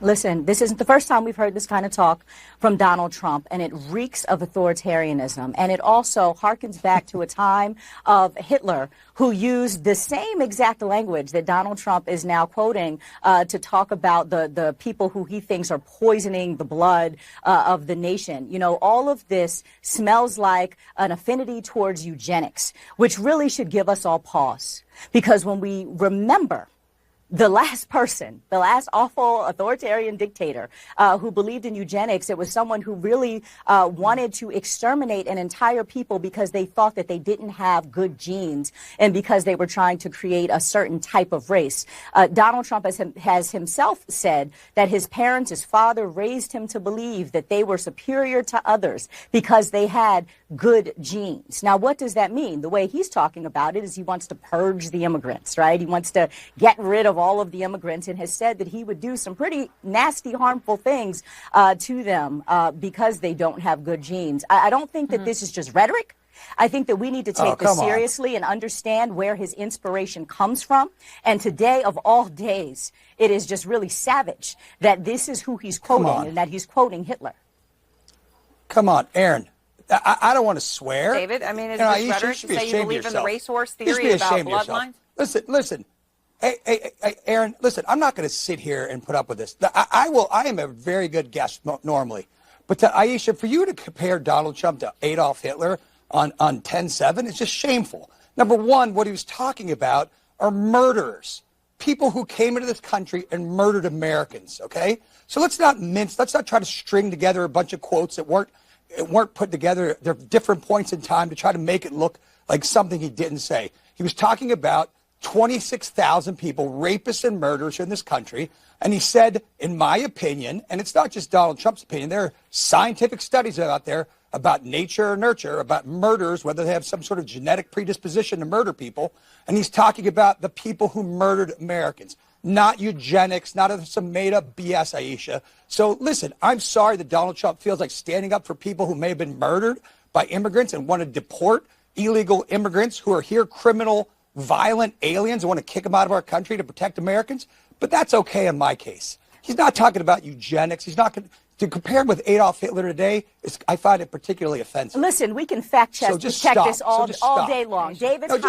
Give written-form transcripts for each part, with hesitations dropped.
Listen, this isn't the first time we've heard this kind of talk from Donald Trump, and it reeks of authoritarianism. And it also harkens back to a time of Hitler, who used the same exact language that Donald Trump is now quoting to talk about the people who he thinks are poisoning the blood of the nation. You know, all of this smells like an affinity towards eugenics, which really should give us all pause. Because when we remember the last person, the last awful authoritarian dictator who believed in eugenics, it was someone who really wanted to exterminate an entire people because they thought that they didn't have good genes and because they were trying to create a certain type of race. Donald Trump has himself said that his parents, his father, raised him to believe that they were superior to others because they had good genes. Now, what does that mean? The way he's talking about it is he wants to purge the immigrants, right? He wants to get rid of all of the immigrants and has said that he would do some pretty nasty, harmful things to them because they don't have good genes. I don't think that this is just rhetoric. I think that we need to take this seriously and understand where his inspiration comes from. And today, of all days, it is just really savage that this is who he's quoting and that he's quoting Hitler. Come on, Aaron. I don't want to swear. David, I mean, is this rhetoric to say you believe in the racehorse theory about bloodlines? Listen. Hey, Aaron, listen, I'm not going to sit here and put up with this. I am a very good guest normally. But to Aisha, for you to compare Donald Trump to Adolf Hitler on 10/7, it's just shameful. Number one, what he was talking about are murderers, people who came into this country and murdered Americans, okay? So let's not try to string together a bunch of quotes that weren't put together. They're different points in time to try to make it look like something he didn't say. He was talking about 26,000 people, rapists and murderers in this country. And he said, in my opinion, and it's not just Donald Trump's opinion, there are scientific studies out there about nature or nurture, about murderers, whether they have some sort of genetic predisposition to murder people. And he's talking about the people who murdered Americans, not eugenics, not some made-up BS, Aisha. So listen, I'm sorry that Donald Trump feels like standing up for people who may have been murdered by immigrants and want to deport illegal immigrants who are here criminal, violent aliens and want to kick them out of our country to protect Americans. But that's okay in my case. He's not talking about eugenics. He's not going to compare him with Adolf Hitler today. I find it particularly offensive. Listen, we can fact check this all day long. David's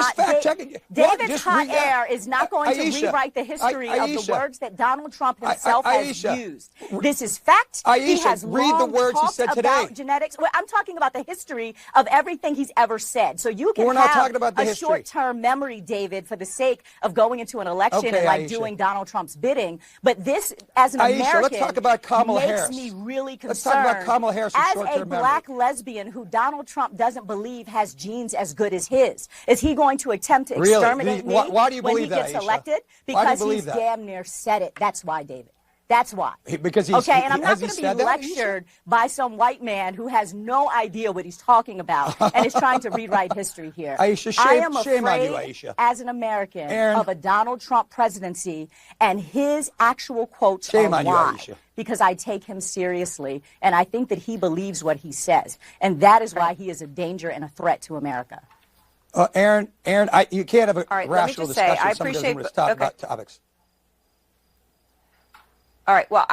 hot air is not going to rewrite the history of the words that Donald Trump himself has used. This is fact. He has long talked about genetics. Well, I'm talking about the history of everything he's ever said. So you can have a short-term memory, David, for the sake of going into an election and doing Donald Trump's bidding. But this, as an American, let's talk about Kamala Harris. Makes me really concerned. Let's talk about Kamala Harris as a black lesbian who Donald Trump doesn't believe has genes as good as his. Is he going to attempt to exterminate me why do you when believe he gets elected? Because he's damn near said it. That's why, David. That's why. Because okay, and I'm not going to be lectured by some white man who has no idea what he's talking about and is trying to rewrite history here. Aisha, I am shame afraid, on you, Aisha. as an American, of a Donald Trump presidency, and his actual quotes shame are on why. You, Aisha. Because I take him seriously, and I think that he believes what he says, and that is why he is a danger and a threat to America. Aaron, you can't have a rational discussion. I appreciate about topics. All right. Well,